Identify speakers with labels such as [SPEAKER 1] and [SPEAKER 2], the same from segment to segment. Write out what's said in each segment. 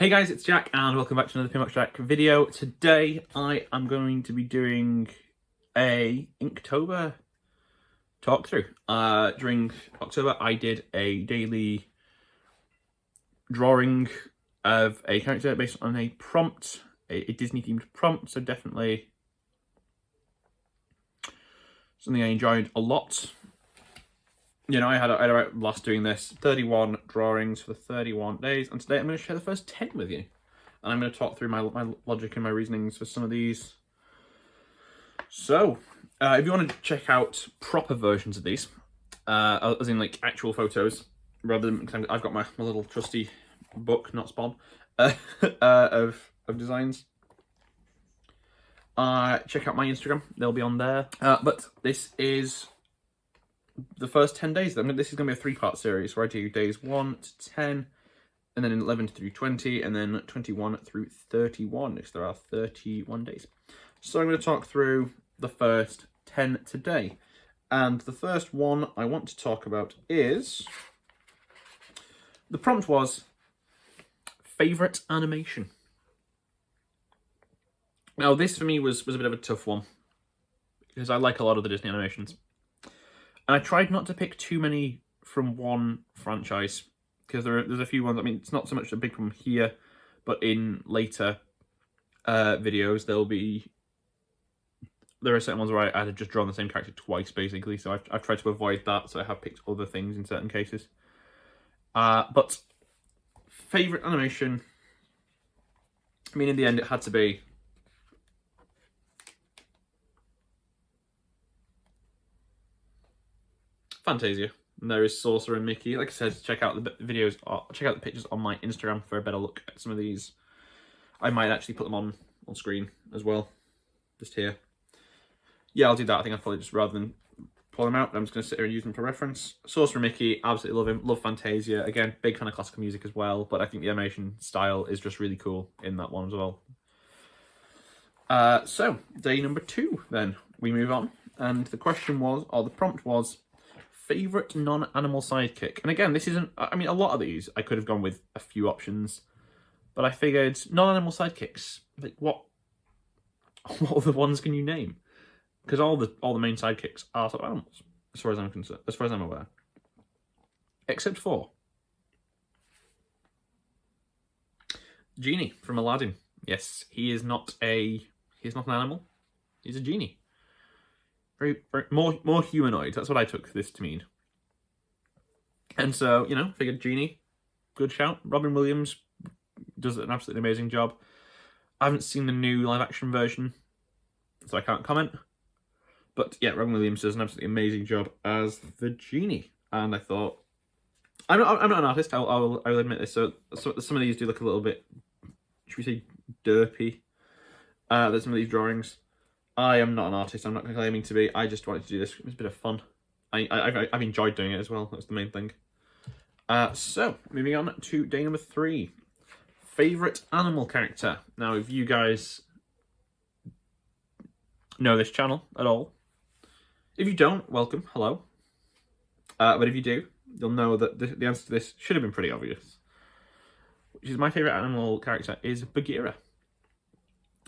[SPEAKER 1] Hey guys, it's Jack and welcome back to another Pinbox Jack video. Today I am going to be doing a Inktober talk through. During October I did a daily drawing of a character based on a prompt, a Disney themed prompt, so definitely something I enjoyed a lot. You know, I had a blast doing this. 31 drawings for 31 days, and today I'm going to share the first 10 with you. And I'm going to talk through my logic and my reasonings for some of these. So, if you want to check out proper versions of these, as in like actual photos, rather than, because I've got my little trusty book, not Spawn, of designs, check out my Instagram, they'll be on there. But this is the first 10 days. This is going to be a 3-part series where I do days 1 to 10, and then 11 through 20, and then 21 through 31, because there are 31 days. So I'm going to talk through the first 10 today. And the first one I want to talk about is, the prompt was favourite animation. Now this for me was a bit of a tough one, because I like a lot of the Disney animations. And I tried not to pick too many from one franchise, because there's a few ones. I mean, it's not so much a big problem here, but in later videos, there are certain ones where I had just drawn the same character twice, basically. So I've tried to avoid that, so I have picked other things in certain cases. But favourite animation, I mean, in the end, it had to be Fantasia. And there is Sorcerer and Mickey. Like I said, check out the videos, check out the pictures on my Instagram for a better look at some of these. I might actually put them on screen as well, just here. Yeah, I'll do that. I think I'll probably just, rather than pull them out, I'm just going to sit here and use them for reference. Sorcerer and Mickey, absolutely love him. Love Fantasia. Again, big fan of classical music as well, but I think the animation style is just really cool in that one as well. So, day number 2 then, we move on. And the question was, or the prompt was, favourite non-animal sidekick. And again, this isn't, I mean, a lot of these I could have gone with a few options, but I figured non-animal sidekicks, like what other ones can you name? Because all the main sidekicks are sort of animals, as far as I'm concerned, as far as I'm aware, except for Genie from Aladdin. Yes, he is not an animal. He's a genie. Very more humanoid. That's what I took this to mean. And so, you know, figured Genie, good shout. Robin Williams does an absolutely amazing job. I haven't seen the new live action version, so I can't comment. But yeah, Robin Williams does an absolutely amazing job as the Genie. And I thought, I'm not an artist. I'll admit this. So some of these do look a little bit, should we say, derpy. There's some of these drawings. I am not an artist. I'm not claiming to be. I just wanted to do this. It was a bit of fun. I've enjoyed doing it as well. That's the main thing. So moving on to day number 3. Favorite animal character. Now, if you guys know this channel at all, if you don't, welcome. Hello. But if you do, you'll know that the answer to this should have been pretty obvious. Which is, my favorite animal character is Bagheera.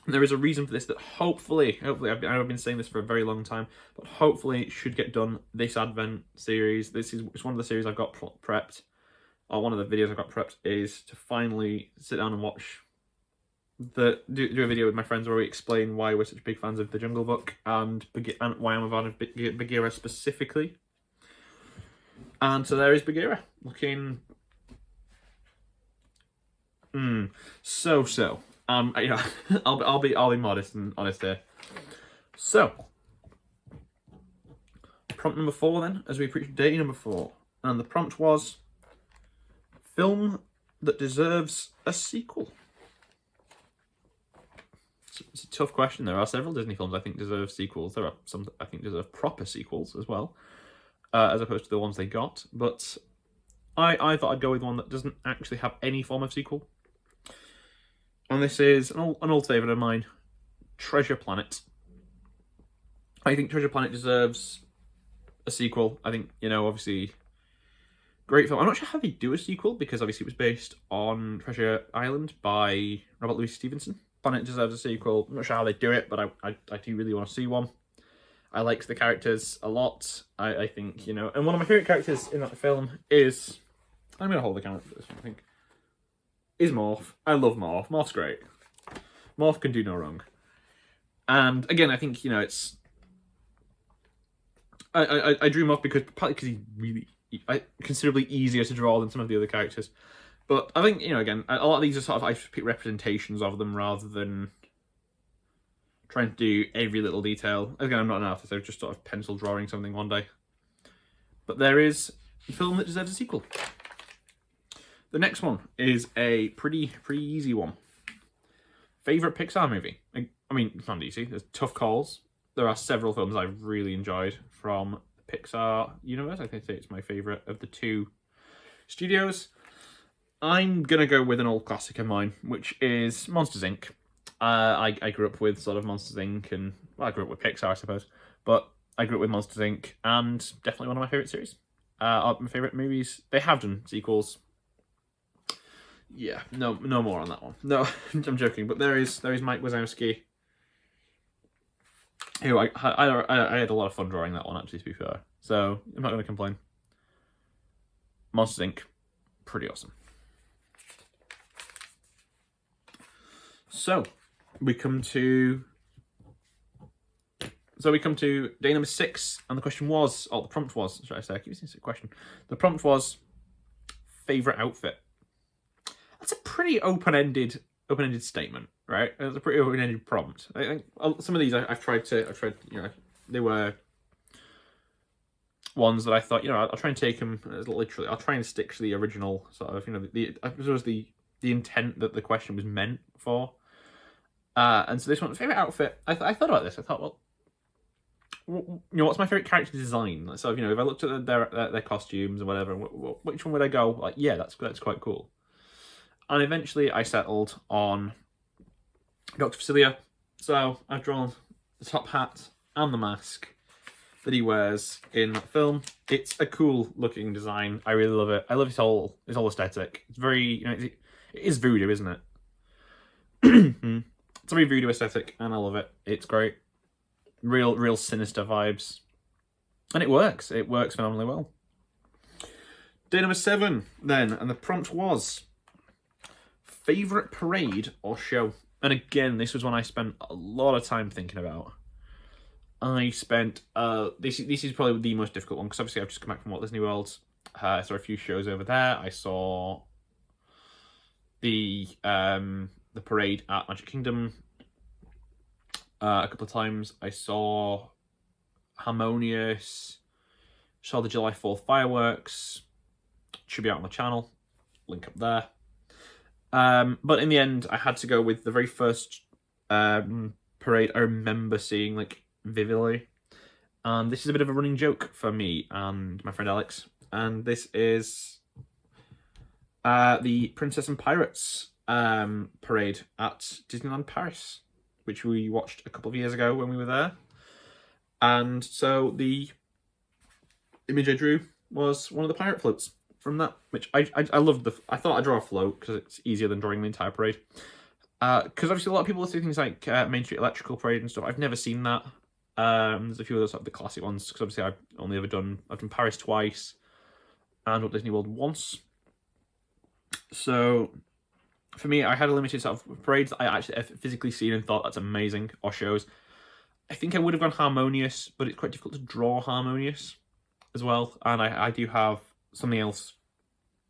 [SPEAKER 1] There is a reason for this that hopefully I've been saying this for a very long time, but hopefully it should get done this Advent series. It's one of the series I've got prepped, or one of the videos I've got prepped is to finally sit down and watch do a video with my friends where we explain why we're such big fans of The Jungle Book and why I'm a fan of Bagheera specifically. And so there is Bagheera looking so. You know, I'll be modest and honest here. So, prompt number 4 then, as we approach day number 4, and the prompt was film that deserves a sequel. It's a tough question. There are several Disney films I think deserve sequels. There are some I think deserve proper sequels as well, as opposed to the ones they got. But I thought I'd go with one that doesn't actually have any form of sequel. And this is an old favourite of mine, Treasure Planet. I think Treasure Planet deserves a sequel. I think, you know, obviously Great film. I'm not sure how they do a sequel, because obviously it was based on Treasure Island by Robert Louis Stevenson. Planet deserves a sequel. I'm not sure how they do it, but I do really want to see one. I liked the characters a lot. I think, you know, and one of my favourite characters in that film is, I'm going to hold the camera for this one, I think, is Morph. I love Morph. Morph's great. Morph can do no wrong. And again, I think, you know, it's, I drew Morph partly because he's really considerably easier to draw than some of the other characters. But I think, you know, again, a lot of these are sort of, I pick representations of them rather than trying to do every little detail. Again, I'm not an artist, I was just sort of pencil drawing something one day. But there is a film that deserves a sequel. The next one is a pretty easy one. Favourite Pixar movie? I mean, it's not easy, there's tough calls. There are several films I've really enjoyed from the Pixar universe. I think it's my favourite of the two studios. I'm going to go with an old classic of mine, which is Monsters, Inc. I grew up with sort of Monsters, Inc. and, well, I grew up with Pixar, I suppose. But I grew up with Monsters, Inc. and definitely one of my favourite series. My favourite movies. They have done sequels. Yeah, no more on that one. No, I'm joking. But there is Mike Wazowski, who I had a lot of fun drawing that one, actually, to be fair. So I'm not going to complain. Monsters, Inc. Pretty awesome. So we come to day number 6, and the question was, the prompt was, should I say? I keep saying question. The prompt was favorite outfit. That's a pretty open-ended statement, right? It's a pretty open-ended prompt. I think some of these I've tried, you know, they were ones that I thought, you know, I'll try and take them as literally. I'll try and stick to the original sort of, you know, the intent that the question was meant for. And so this one, favorite outfit. I thought about this. I thought, well, you know, what's my favorite character design? So, you know, if I looked at their costumes and whatever, which one would I go? Like, yeah, that's quite cool. And eventually, I settled on Dr. Facilier. So I've drawn the top hat and the mask that he wears in that film. It's a cool looking design. I really love it. I love his whole aesthetic. It's very, you know, it is voodoo, isn't it? It's a very voodoo aesthetic, and I love it. It's great. Real sinister vibes. And it works. It works phenomenally well. Day number 7, then, and the prompt was favourite parade or show. And again, this was one I spent a lot of time thinking about. I spent, this is probably the most difficult one, because obviously I've just come back from Walt Disney World. I saw a few shows over there. I saw the parade at Magic Kingdom a couple of times. I saw Harmonious, saw the July 4th fireworks. Should be out on the channel, link up there. But in the end, I had to go with the very first parade I remember seeing, like, vividly. And this is a bit of a running joke for me and my friend Alex. And this is the Princess and Pirates parade at Disneyland Paris, which we watched a couple of years ago when we were there. And so the image I drew was one of the pirate floats from that, which I loved. I thought I'd draw a float because it's easier than drawing the entire parade. Because obviously a lot of people see things like Main Street Electrical Parade and stuff. I've never seen that. There's a few of those, sort of the classic ones, because obviously I've done Paris twice and Walt Disney World once. So for me, I had a limited sort of parades that I actually have physically seen and thought that's amazing, or shows. I think I would have gone Harmonious, but it's quite difficult to draw Harmonious as well. And I do have something else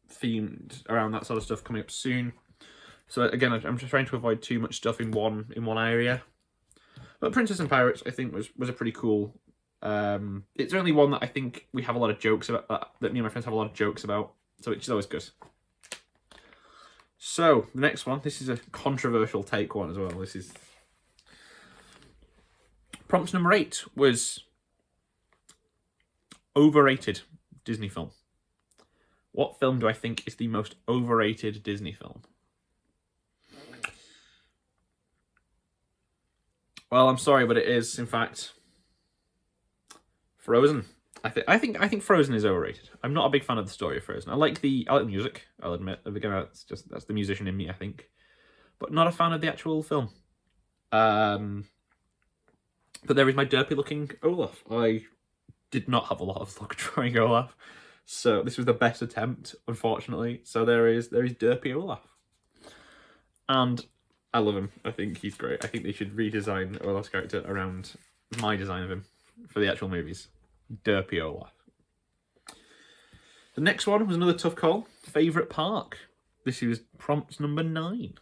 [SPEAKER 1] themed around that sort of stuff coming up soon. So again, I'm just trying to avoid too much stuff in one area. But Princess and Pirates, I think, was a pretty cool. It's certainly one that I think we have a lot of jokes about. That me and my friends have a lot of jokes about. So which is always good. So the next one, this is a controversial take one as well. This is prompt number 8 was overrated Disney film. What film do I think is the most overrated Disney film? Well, I'm sorry, but it is, in fact, Frozen. I think Frozen is overrated. I'm not a big fan of the story of Frozen. I like the music, I'll admit. Again, that's the musician in me, I think. But not a fan of the actual film. But there is my derpy looking Olaf. I did not have a lot of luck drawing Olaf. So this was the best attempt, unfortunately. So there is derpy Olaf. And I love him. I think he's great. I think they should redesign Olaf's character around my design of him for the actual movies. Derpy Olaf. The next one was another tough call. Favourite park. This was prompt number 9.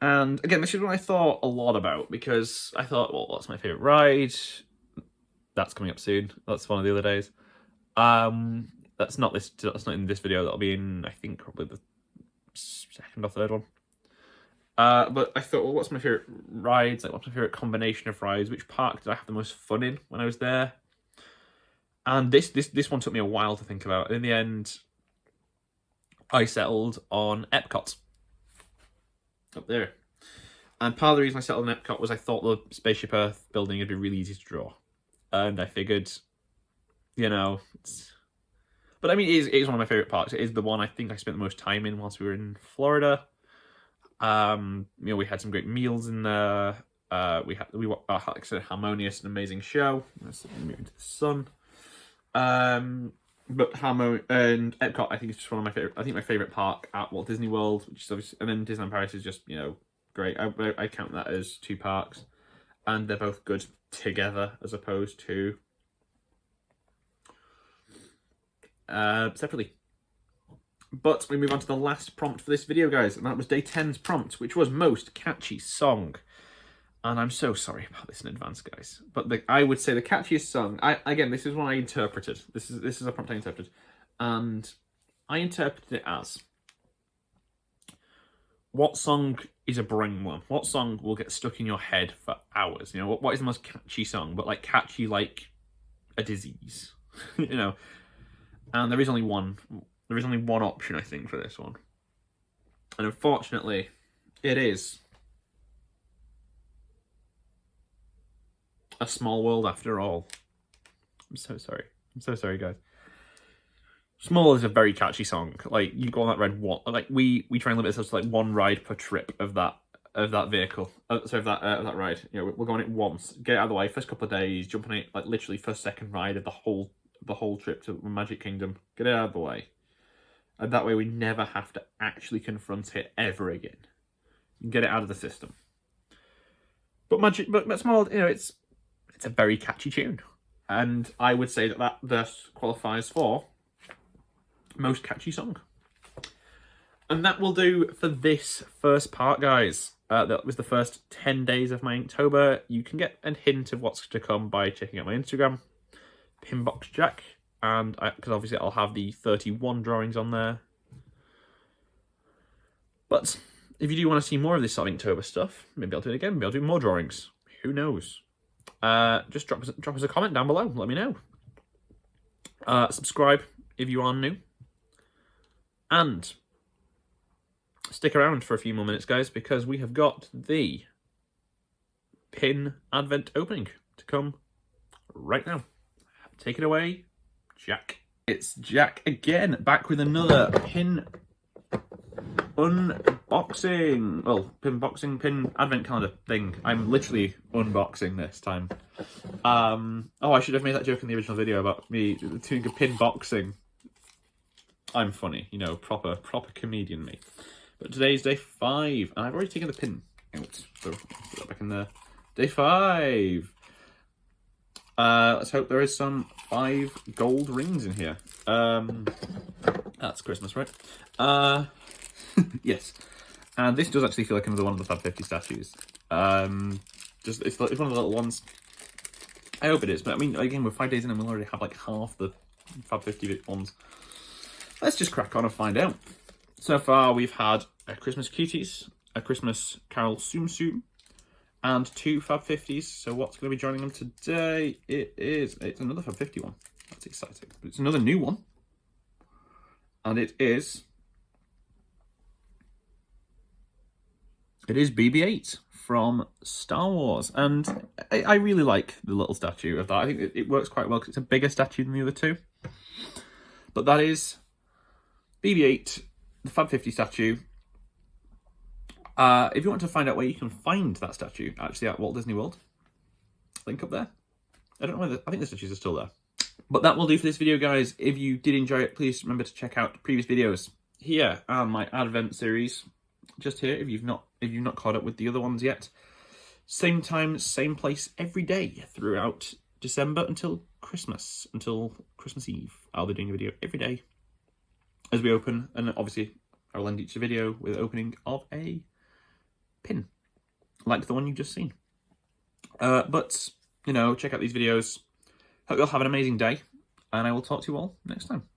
[SPEAKER 1] And again, this is one I thought a lot about because I thought, well, what's my favourite ride? That's coming up soon. That's one of the other days. That's not in this video. That'll be in, I think, probably the second or third one. But I thought, well, what's my favourite rides? Like, what's my favourite combination of rides? Which park did I have the most fun in when I was there? And this one took me a while to think about. In the end, I settled on Epcot. Up there. And part of the reason I settled on Epcot was I thought the Spaceship Earth building would be really easy to draw. And I figured, you know, but I mean, it is one of my favourite parks. It is the one I think I spent the most time in whilst we were in Florida. You know, we had some great meals in there. Like I said, harmonious and amazing show. Let's move into the sun. But and Epcot, I think it's just one of my favorite. I think my favorite park at Walt Disney World, which is obviously, and then Disneyland Paris is just, you know, great. I count that as 2 parks, and they're both good together as opposed to separately. But we move on to the last prompt for this video, guys, and that was day 10's prompt, which was most catchy song. And I'm so sorry about this in advance, guys. But I would say the catchiest song, again, this is one I interpreted. This is a prompt I interpreted. And I interpreted it as, what song is a brain one? What song will get stuck in your head for hours? You know, what is the most catchy song? But like catchy like a disease, you know? And there is only one option, I think, for this one. And unfortunately, it is A Small World After All. I'm so sorry. I'm so sorry, guys. Small is a very catchy song. Like, you go on that ride, like we try and limit ourselves to like 1 ride per trip of that vehicle. Of that ride. You know, we're going it once, get it out of the way, first couple of days, jump on it, like literally first, second ride of the whole trip to Magic Kingdom. Get it out of the way. And that way we never have to actually confront it ever again. You can get it out of the system. But Small, you know, it's a very catchy tune. And I would say that thus qualifies for most catchy song. And that will do for this first part, guys. That was the first 10 days of my Inktober. You can get a hint of what's to come by checking out my Instagram, Pinbox Jack, and because obviously I'll have the 31 drawings on there. But if you do want to see more of this sort of Inktober stuff, maybe I'll do it again. Maybe I'll do more drawings. Who knows? Just drop us a comment down below. Let me know. Subscribe if you are new. And stick around for a few more minutes, guys, because we have got the pin advent opening to come right now. Take it away, Jack. It's Jack again, back with another pin unboxing. Well, pin advent calendar thing. I'm literally unboxing this time. Oh, I should have made that joke in the original video about me doing a pin boxing. I'm funny, you know, proper comedian me. But today's day 5, and I've already taken the pin out, so I'll put that back in there. Day 5. Let's hope there is some 5 gold rings in here. That's Christmas, right? Yes. And this does actually feel like another one of the Fab 50 statues. It's one of the little ones. I hope it is, but I mean, again, we're 5 days in and we'll already have like half the Fab 50 ones. Let's just crack on and find out. So far, we've had a Christmas Cuties, a Christmas Carol Tsum Tsum, and 2 Fab 50s. So what's going to be joining them today? It's another Fab 50 one. That's exciting. But it's another new one. And it is BB-8 from Star Wars. And I really like the little statue of that. I think it works quite well because it's a bigger statue than the other two. But that is BB-8, the Fab 50 statue. If you want to find out where you can find that statue, actually at Walt Disney World, link up there. I don't know whether, I think the statues are still there. But that will do for this video, guys. If you did enjoy it, please remember to check out previous videos here and my Advent series. Just here, if you've not caught up with the other ones yet. Same time, same place every day throughout December until Christmas Eve. I'll be doing a video every day as we open, and obviously I will end each video with the opening of a pin, like the one you've just seen. But, you know, check out these videos. Hope you'll have an amazing day, and I will talk to you all next time.